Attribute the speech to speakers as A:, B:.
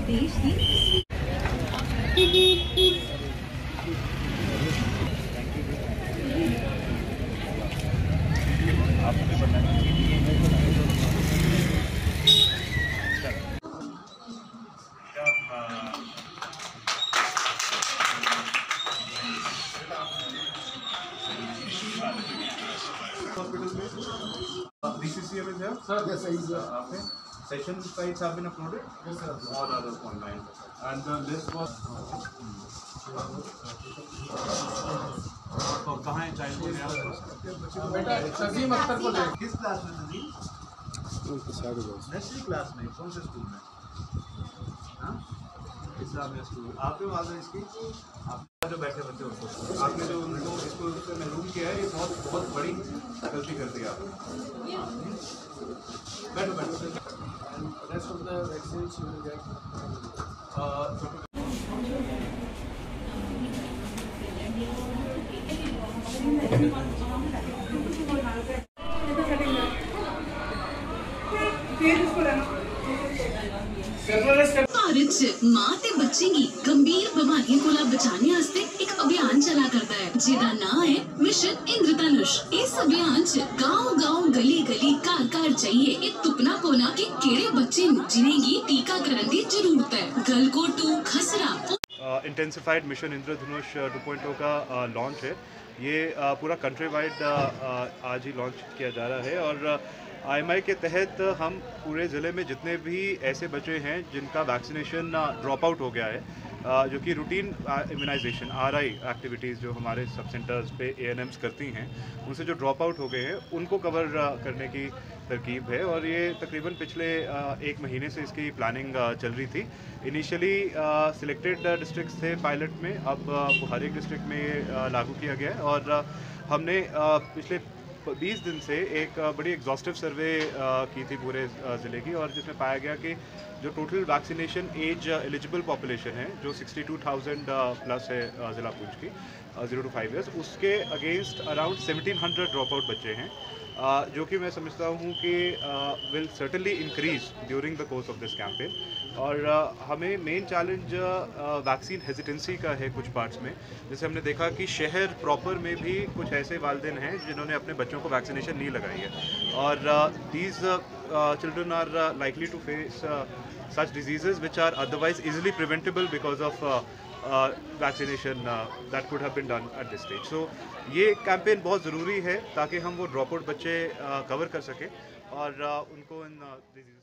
A: देश की
B: BCCM is here? Sir, yes, sir. Okay. Session sites have been uploaded? Yes, sir. All others online. And the list was... तो कहाँ है child को बेटा सजीम अख्तर को ले किस क्लास में सजीम? नर्सरी क्लास में कौन से स्कूल में? हाँ इस्लामिया स्कूल। आपके वादा इसकी आप जो बैठे बच्चे उनको आपने जो उनको इसको महरूम किया है ये बहुत बड़ी गलती कर दी आपने। बैठो बैठो। Rest of the vaccine you will get
A: Bharat मां ते बच्चे की गंभीर बीमारियों को बचाने वास्ते एक अभियान चला करता है जिसका नाम है मिशन इंद्रधनुष। इस अभियान च गांव-गांव गली-गली घर-घर जाइए एक तुपना पौना कि केड़े बच्चे जिन्हें की टीकाकरण की जरूरत है। गलगोटू खसरा
C: इंटेंसिफाइड मिशन इंद्रधनुष 2.0 का लॉन्च है। ये पूरा कंट्री वाइड आज ही लॉन्च किया जा रहा है और IMI के तहत हम पूरे ज़िले में जितने भी ऐसे बच्चे हैं जिनका वैक्सीनेशन ड्रॉप आउट हो गया है, जो कि रूटीन इम्यूनाइजेशन RI एक्टिविटीज़ जो हमारे सब सेंटर्स पे ANMs करती हैं, उनसे जो ड्रॉप आउट हो गए हैं उनको कवर करने की तरकीब है। और ये तकरीबन पिछले 1 महीने से इसकी प्लानिंग चल रही थी। इनिशियली सिलेक्टेड डिस्ट्रिक्ट्स थे पायलट में, अब हर एक डिस्ट्रिक्ट में ये लागू किया गया है। और हमने पिछले 20 दिन से एक बड़ी एग्जॉस्टिव सर्वे की थी पूरे ज़िले की, और जिसमें पाया गया कि जो total vaccination age eligible population है जो 62,000 प्लस है ज़िला पुंछ की 0 to 5 years, उसके अगेंस्ट अराउंड 1700 ड्रॉप आउट बच्चे हैं, जो कि मैं समझता हूँ कि will certainly increase during the course of this campaign. और हमें मेन चैलेंज वैक्सीन हेजिटेंसी का है कुछ पार्ट्स में। जैसे हमने देखा कि शहर प्रॉपर में भी कुछ ऐसे वालिदैन हैं जिन्होंने अपने बच्चों को वैक्सीनेशन नहीं लगाई है, और these children are likely to face such diseases which are otherwise easily preventable because of vaccination that could have been done at this stage. So ये कैंपेन बहुत ज़रूरी है ताकि हम वो ड्रॉप आउट बच्चे कवर कर सकें और उनको इन डिजीज़